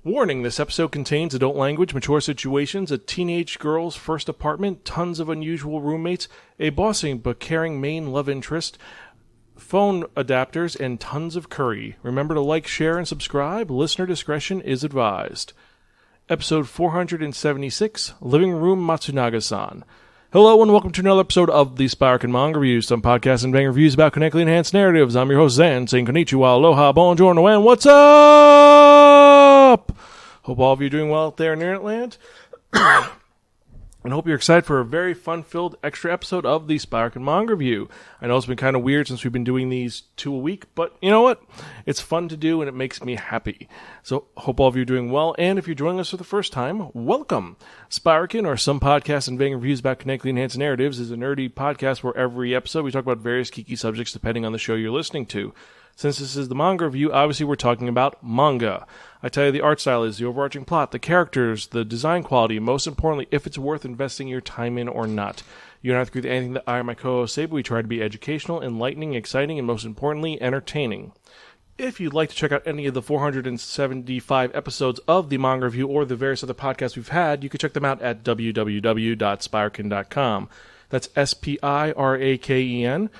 Warning, this episode contains adult language, mature situations, a teenage girl's first apartment, tons of unusual roommates, a bossy but caring main love interest, phone adapters, and tons of curry. Remember to like, share, and subscribe. Listener discretion is advised. Episode 476, Living Room Matsunaga-San. Hello and welcome to another episode of the Spiraken Manga Reviews, some podcasts and bang reviews about connectly enhanced narratives. I'm your host, Xan, saying konnichiwa, aloha, bonjour, and what's up? Hope all of you are doing well out there in Internetland. And hope you're excited for a very fun-filled extra episode of the Spiraken Manga Review. I know it's been kind of weird since we've been doing these 2 a week, but you know what? It's fun to do and it makes me happy. So hope all of you are doing well, and if you're joining us for the first time, welcome. Spiraken, or some podcasts and vague reviews about connectly enhanced narratives, is a nerdy podcast where every episode we talk about various geeky subjects depending on the show you're listening to. Since this is the manga review, obviously we're talking about manga. I tell you the art style is, the overarching plot, the characters, the design quality, and most importantly, if it's worth investing your time in or not. You don't have to agree with anything that I or my co-hosts say, but we try to be educational, enlightening, exciting, and most importantly, entertaining. If you'd like to check out any of the 475 episodes of the manga review or the various other podcasts we've had, you can check them out at www.spiraken.com. That's Spiraken.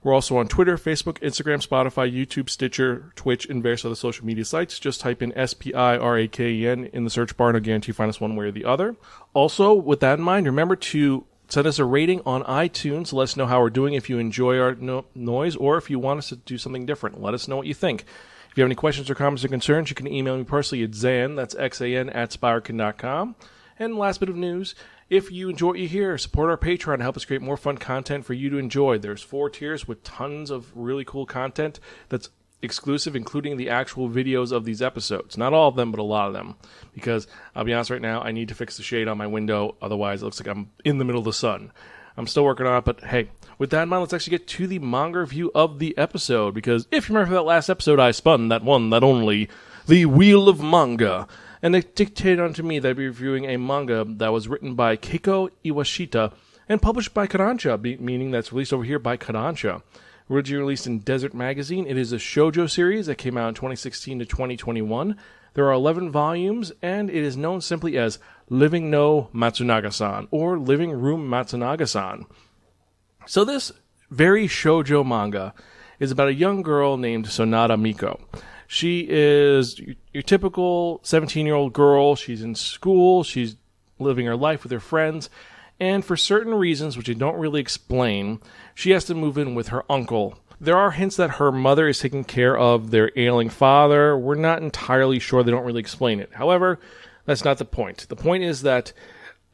We're also on Twitter, Facebook, Instagram, Spotify, YouTube, Stitcher, Twitch, and various other social media sites. Just type in Spiraken in the search bar and I'll guarantee you find us one way or the other. Also, with that in mind, remember to send us a rating on iTunes. Let us know how we're doing if you enjoy our noise, or if you want us to do something different. Let us know what you think. If you have any questions or comments or concerns, you can email me personally at Xan, that's Xan, @spiraken.com. And last bit of news, if you enjoy what you hear, support our Patreon to help us create more fun content for you to enjoy. There's 4 tiers with tons of really cool content that's exclusive, including the actual videos of these episodes. Not all of them, but a lot of them. Because, I'll be honest right now, I need to fix the shade on my window, otherwise it looks like I'm in the middle of the sun. I'm still working on it, but hey, with that in mind, let's actually get to the manga review of the episode, because if you remember that last episode I spun, that one, that only, the Wheel of Manga, and it dictated onto me that I'd be reviewing a manga that was written by Keiko Iwashita and published by Kodansha, meaning that's released over here by Kodansha. Originally released in Desert Magazine, it is a Shojo series that came out in 2016 to 2021. There are 11 volumes, and it is known simply as Living No Matsunaga-San, or Living Room Matsunaga-San. So this very Shojo manga is about a young girl named Sonata Mikko. She is your typical 17-year-old girl. She's in school. She's living her life with her friends. And for certain reasons, which I don't really explain, she has to move in with her uncle. There are hints that her mother is taking care of their ailing father. We're not entirely sure. They don't really explain it. However, that's not the point. The point is that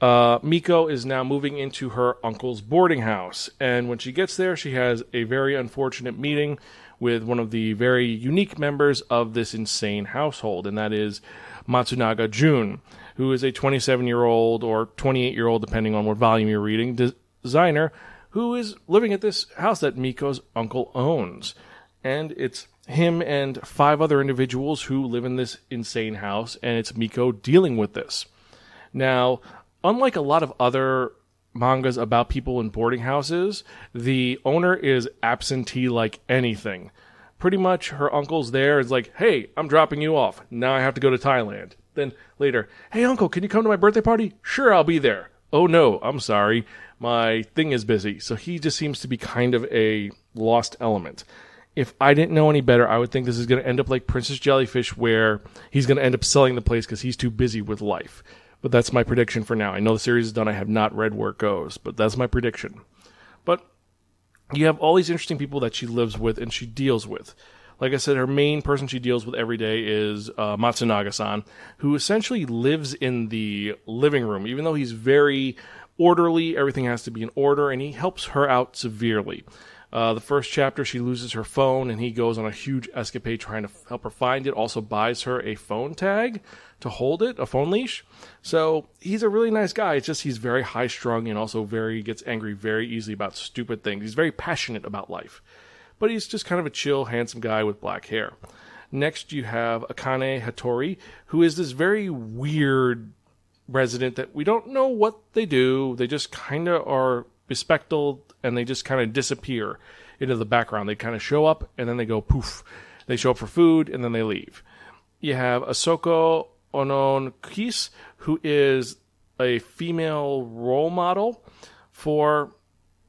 Mikko is now moving into her uncle's boarding house. And when she gets there, she has a very unfortunate meeting with one of the very unique members of this insane household, and that is Matsunaga Jun, who is a 27-year-old or 28-year-old, depending on what volume you're reading, designer, who is living at this house that Mikko's uncle owns. And it's him and 5 other individuals who live in this insane house, and it's Mikko dealing with this. Now, unlike a lot of other mangas about people in boarding houses, the owner is absentee like anything. Pretty much her uncle's there. It's like, hey, I'm dropping you off. Now I have to go to Thailand. Then later, hey uncle, can you come to my birthday party? Sure, I'll be there. Oh no, I'm sorry. My thing is busy. So he just seems to be kind of a lost element. If I didn't know any better, I would think this is going to end up like Princess Jellyfish, where he's going to end up selling the place because he's too busy with life. But that's my prediction for now. I know the series is done. I have not read where it goes, but that's my prediction. But you have all these interesting people that she lives with and she deals with. Like I said, her main person she deals with every day is Matsunaga-san, who essentially lives in the living room. Even though he's very orderly, everything has to be in order, and he helps her out severely. The first chapter, she loses her phone, and he goes on a huge escapade trying to help her find it. Also buys her a phone tag to hold it, a phone leash. So he's a really nice guy. It's just he's very high-strung and also gets angry very easily about stupid things. He's very passionate about life. But he's just kind of a chill, handsome guy with black hair. Next, you have Akane Hattori, who is this very weird resident that we don't know what they do. They just kind of are bespectacled, and they just kind of disappear into the background. They kind of show up, and then they go poof. They show up for food, and then they leave. You have Asoko Onon Kis, who is a female role model for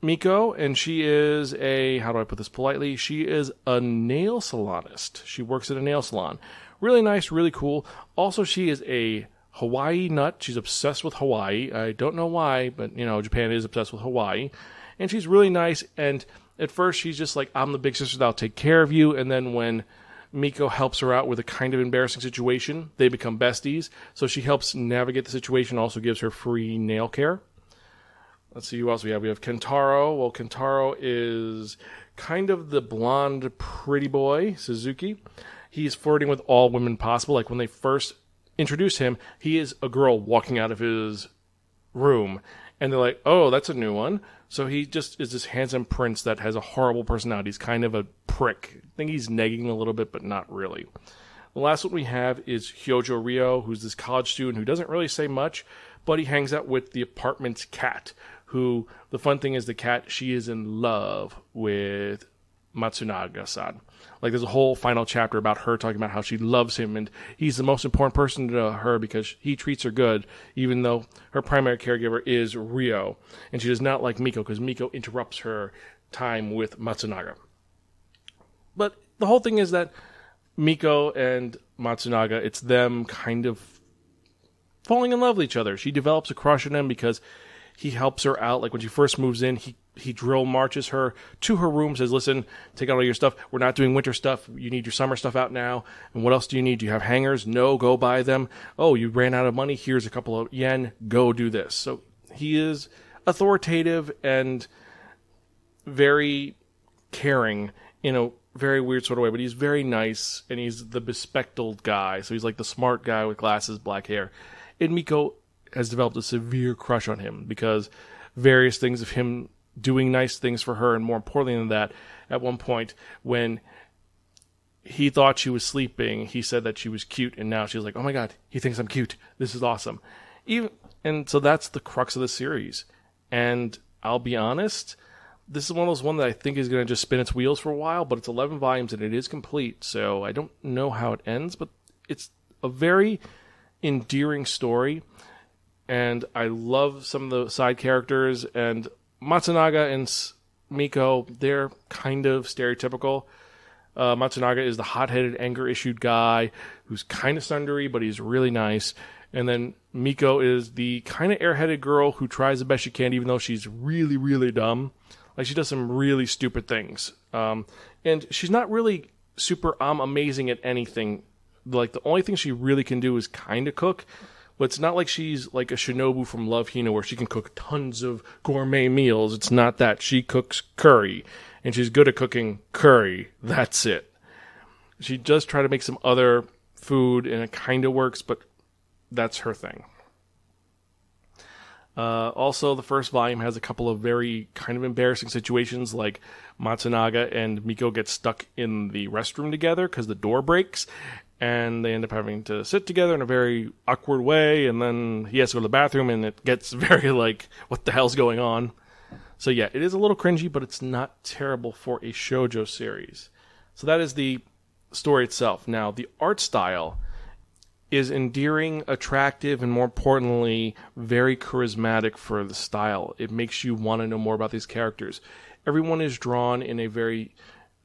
Mikko, and she is how do I put this politely? She is a nail salonist. She works at a nail salon. Really nice, really cool. Also, she is a Hawaii nut. She's obsessed with Hawaii. I don't know why, but, Japan is obsessed with Hawaii. And she's really nice, and at first she's just like, I'm the big sister that'll take care of you, and then when Mikko helps her out with a kind of embarrassing situation, they become besties. So she helps navigate the situation, also gives her free nail care. Let's see who else we have. We have Kentaro. Well, Kentaro is kind of the blonde pretty boy, Suzuki. He's flirting with all women possible. Like when they first introduce him, he is a girl walking out of his room. And they're like, oh, that's a new one. So he just is this handsome prince that has a horrible personality. He's kind of a prick. I think he's negging a little bit, but not really. The last one we have is Shojo Ryo, who's this college student who doesn't really say much, but he hangs out with the apartment's cat, who, the fun thing is the cat, she is in love with Matsunaga-san. Like, there's a whole final chapter about her talking about how she loves him, and he's the most important person to her because he treats her good, even though her primary caregiver is Ryo. And she does not like Mikko because Mikko interrupts her time with Matsunaga. But the whole thing is that Mikko and Matsunaga, it's them kind of falling in love with each other. She develops a crush on him because he helps her out. Like when she first moves in, he drill marches her to her room, says, listen, take out all your stuff. We're not doing winter stuff. You need your summer stuff out now. And what else do you need? Do you have hangers? No, go buy them. Oh, you ran out of money. Here's a couple of yen. Go do this. So he is authoritative and very caring in a very weird sort of way, but he's very nice, and he's the bespectacled guy. So he's like the smart guy with glasses, black hair. And Mikko has developed a severe crush on him because various things of him doing nice things for her, and more importantly than that, at one point when he thought she was sleeping, he said that she was cute, and now she's like, oh my god, he thinks I'm cute. This is awesome. And so that's the crux of the series. And I'll be honest, this is one of those ones that I think is going to just spin its wheels for a while, but it's 11 volumes and it is complete, so I don't know how it ends, but it's a very endearing story. And I love some of the side characters, and Matsunaga and Mikko, they're kind of stereotypical. Matsunaga is the hot-headed, anger-issued guy who's kind of sundery, but he's really nice. And then Mikko is the kind of airheaded girl who tries the best she can, even though she's really, really dumb. Like, she does some really stupid things. And she's not really super amazing at anything. Like, the only thing she really can do is kind of cook. But it's not like she's like a Shinobu from Love Hina where she can cook tons of gourmet meals. It's not that. She cooks curry, and she's good at cooking curry. That's it. She does try to make some other food, and it kind of works, but that's her thing. Also, the first volume has a couple of very kind of embarrassing situations, like Matsunaga and Mikko get stuck in the restroom together because the door breaks, and they end up having to sit together in a very awkward way, and then he has to go to the bathroom, and it gets very like, what the hell's going on? So yeah, it is a little cringy, but it's not terrible for a shoujo series. So that is the story itself. Now, the art style is endearing, attractive, and more importantly, very charismatic for the style. It makes you want to know more about these characters. Everyone is drawn in a very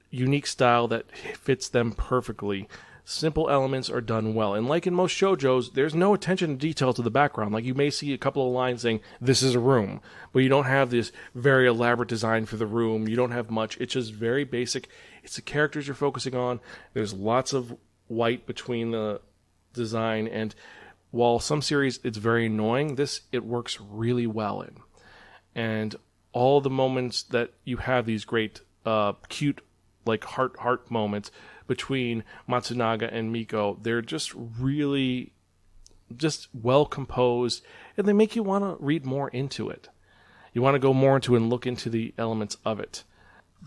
unique style that fits them perfectly. Simple elements are done well. And like in most shoujos, there's no attention to detail to the background. Like, you may see a couple of lines saying, this is a room, but you don't have this very elaborate design for the room. You don't have much. It's just very basic. It's the characters you're focusing on. There's lots of white between the design, and while some series it's very annoying, this it works really well in. And all the moments that you have these great cute like heart moments between Matsunaga and Mikko, they're just really just well composed, and they make you want to read more into it. You want to go more into it and look into the elements of it.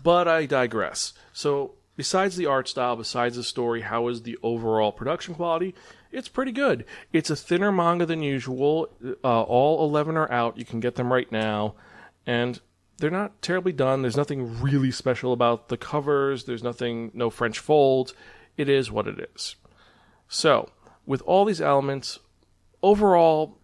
But I digress. So besides the art style, besides the story, how is the overall production quality? It's pretty good. It's a thinner manga than usual. All 11 are out. You can get them right now. And they're not terribly done. There's nothing really special about the covers. There's no French folds. It is what it is. So, with all these elements, overall,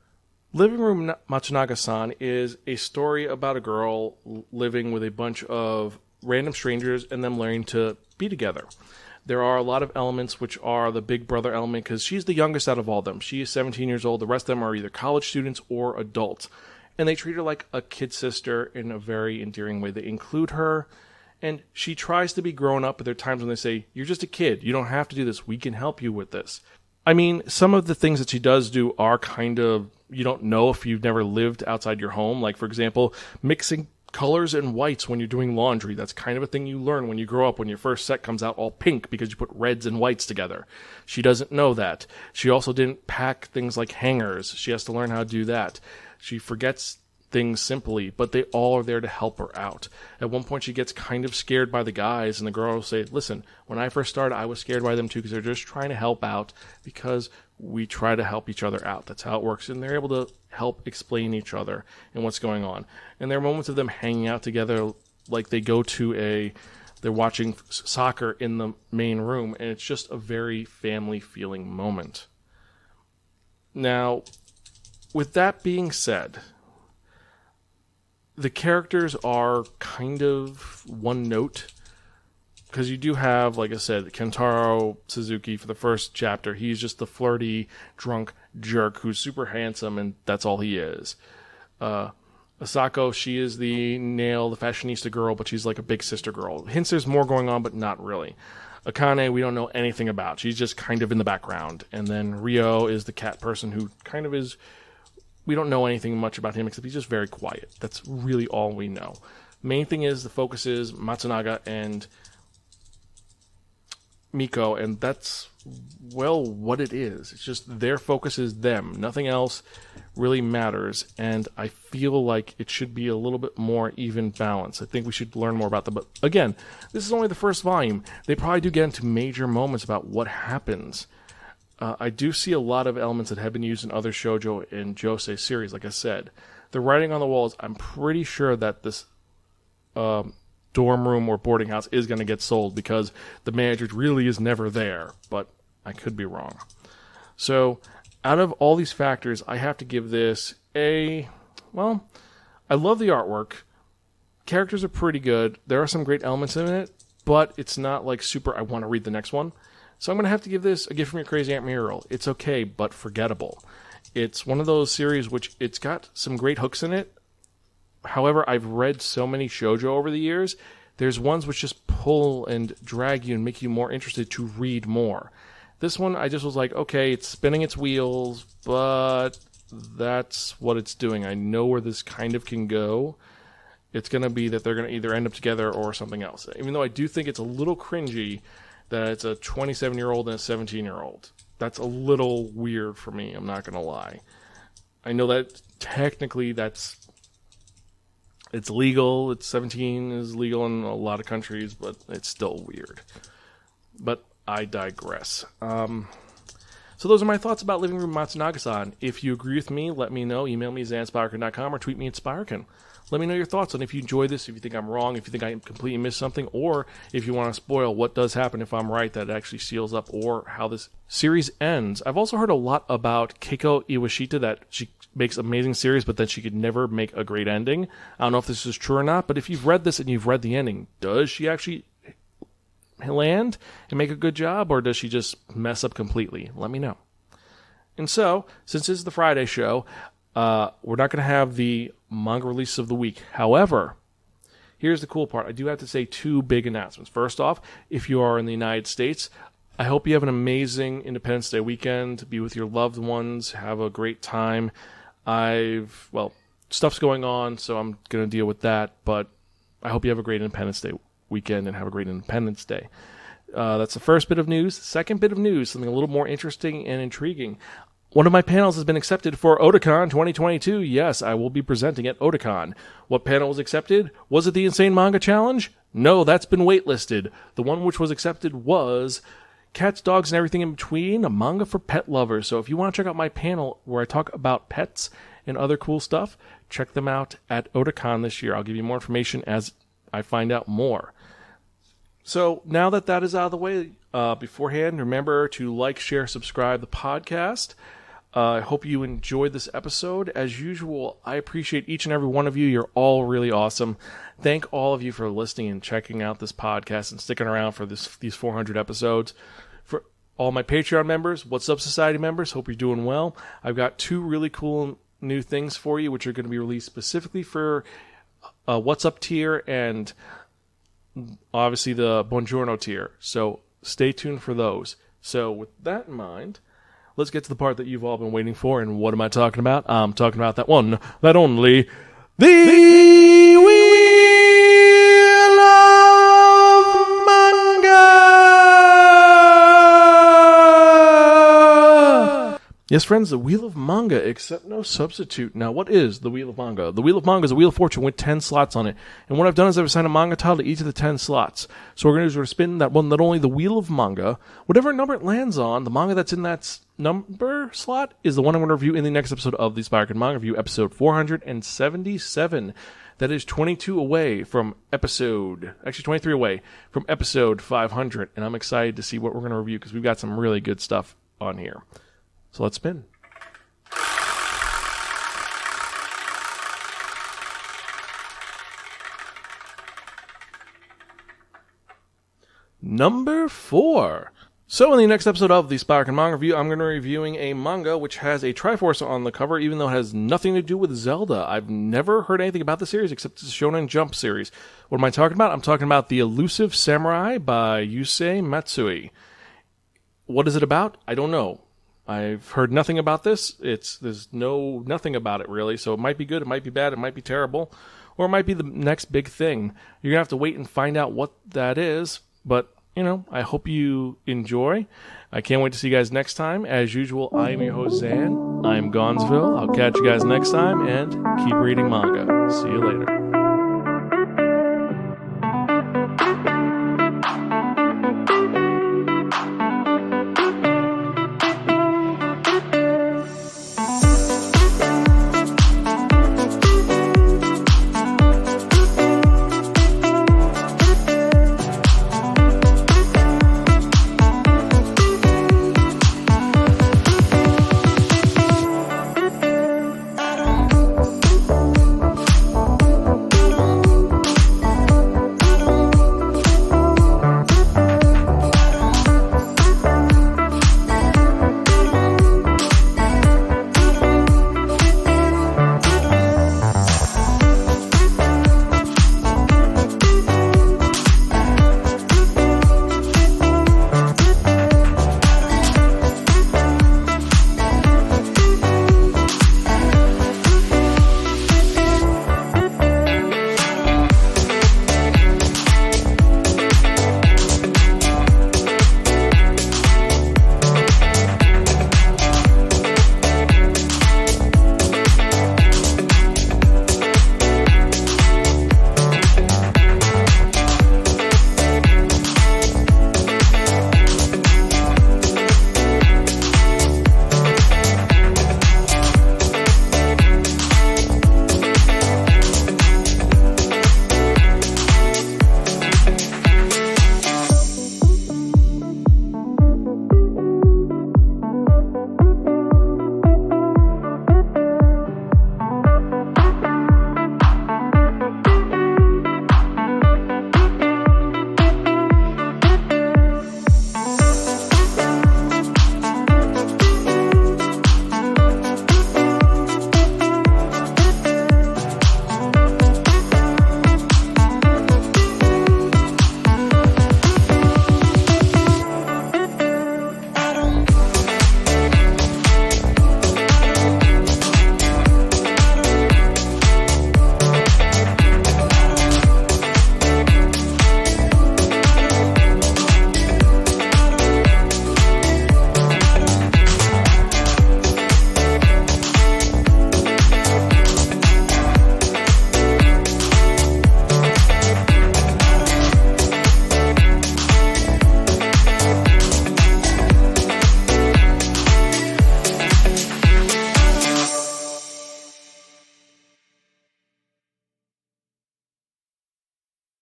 Living Room Matsunaga-San is a story about a girl living with a bunch of random strangers and them learning to be together. There are a lot of elements which are the big brother element because she's the youngest out of all of them. She is 17 years old. The rest of them are either college students or adults. And they treat her like a kid sister in a very endearing way. They include her, and she tries to be grown up, but there are times when they say, you're just a kid. You don't have to do this. We can help you with this. I mean, some of the things that she does do are kind of, you don't know if you've never lived outside your home. Like, for example, mixing colors and whites when you're doing laundry. That's kind of a thing you learn when you grow up, when your first set comes out all pink because you put reds and whites together. She doesn't know that. She also didn't pack things like hangers. She has to learn how to do that. She forgets things simply, but they all are there to help her out. At one point, she gets kind of scared by the guys, and the girl will say, listen, when I first started, I was scared by them too because they're just trying to help out because we try to help each other out. That's how it works, and they're able to help explain each other and what's going on. And there are moments of them hanging out together, like they go to they're watching soccer in the main room, and it's just a very family-feeling moment. Now, with that being said, the characters are kind of one note, because you do have, like I said, Kentaro Suzuki for the first chapter. He's just the flirty, drunk jerk who's super handsome, and that's all he is. Asako, she is the fashionista girl, but she's like a big sister girl. Hints there's more going on, but not really. Akane, we don't know anything about. She's just kind of in the background. And then Ryo is the cat person who kind of is... We don't know anything much about him except he's just very quiet. That's really all we know. Main thing is the focus is Matsunaga and Mikko, and that's, well, what it is. It's just their focus is them. Nothing else really matters, and I feel like it should be a little bit more even balance. I think we should learn more about them. But again, this is only the first volume. They probably do get into major moments about what happens. I do see a lot of elements that have been used in other shoujo and josei series, like I said. The writing on the walls, I'm pretty sure that this dorm room or boarding house is going to get sold because the manager really is never there, but I could be wrong. So, out of all these factors, I have to give this I love the artwork. Characters are pretty good. There are some great elements in it, but it's not like super, I want to read the next one. So I'm going to have to give this a gift from your crazy Aunt Muriel. It's okay, but forgettable. It's one of those series which it's got some great hooks in it. However, I've read so many shoujo over the years. There's ones which just pull and drag you and make you more interested to read more. This one, I just was like, okay, it's spinning its wheels, but that's what it's doing. I know where this kind of can go. It's going to be that they're going to either end up together or something else. Even though I do think it's a little cringy that it's a 27-year-old and a 17-year-old. That's a little weird for me, I'm not going to lie. I know that technically it's legal. 17 is legal in a lot of countries, but it's still weird. But I digress. So those are my thoughts about Living Room Matsunaga-san. If you agree with me, let me know. Email me at zanspiraken.com or tweet me at Spiraken. Let me know your thoughts on if you enjoy this, if you think I'm wrong, if you think I completely missed something, or if you want to spoil what does happen if I'm right that it actually seals up, or how this series ends. I've also heard a lot about Keiko Iwashita, that she makes amazing series, but then she could never make a great ending. I don't know if this is true or not, but if you've read this and you've read the ending, does she actually land and make a good job, or does she just mess up completely? Let me know. And so, since this is the Friday show, we're not going to have the manga release of the week. However, here's the cool part. I do have to say two big announcements. First off, if you are in the United States, I hope you have an amazing Independence Day weekend. Be with your loved ones. Have a great time. Stuff's going on, so I'm going to deal with that. But I hope you have a great Independence Day weekend and have a great Independence Day. That's the first bit of news. Second bit of news, something a little more interesting and intriguing. One of my panels has been accepted for Otakon 2022. Yes, I will be presenting at Otakon. What panel was accepted? Was it the Insane Manga Challenge? No, that's been waitlisted. The one which was accepted was Cats, Dogs, and Everything in Between, a manga for pet lovers. So if you want to check out my panel where I talk about pets and other cool stuff, check them out at Otakon this year. I'll give you more information as I find out more. So now that is out of the way, beforehand, remember to like, share, subscribe the podcast. I hope you enjoyed this episode. As usual, I appreciate each and every one of you. You're all really awesome. Thank all of you for listening and checking out this podcast and sticking around for these 400 episodes. For all my Patreon members, What's Up Society members, hope you're doing well. I've got 2 really cool new things for you, which are going to be released specifically for What's Up tier and obviously the Buongiorno tier. So stay tuned for those. So with that in mind, let's get to the part that you've all been waiting for. And what am I talking about? I'm talking about that one, that only, the Wheel of Manga! Yes, friends, the Wheel of Manga, except no substitute. Now, what is the Wheel of Manga? The Wheel of Manga is a Wheel of Fortune with 10 slots on it. And what I've done is I've assigned a manga title to each of the 10 slots. So we're going to do is we're spin that one, not only the Wheel of Manga, whatever number it lands on, the manga that's in that number slot is the one I'm going to review in the next episode of the Spiraken Manga Review, episode 477. That is 22 away from episode, actually 23 away from episode 500. And I'm excited to see what we're going to review because we've got some really good stuff on here. So let's spin. Number 4. So in the next episode of the Spiraken Manga Review, I'm going to be reviewing a manga which has a Triforce on the cover, even though it has nothing to do with Zelda. I've never heard anything about the series except it's a Shonen Jump series. What am I talking about? I'm talking about The Elusive Samurai by Yusei Matsui. What is it about? I don't know. I've heard nothing about this. There's nothing about it really. So it might be good, it might be bad, it might be terrible, or it might be the next big thing. You're gonna have to wait and find out what that is. But I hope you enjoy. I can't wait to see you guys next time. As usual, I am your host Xan. I'm Gonzville. I'll catch you guys next time and keep reading manga. See you later.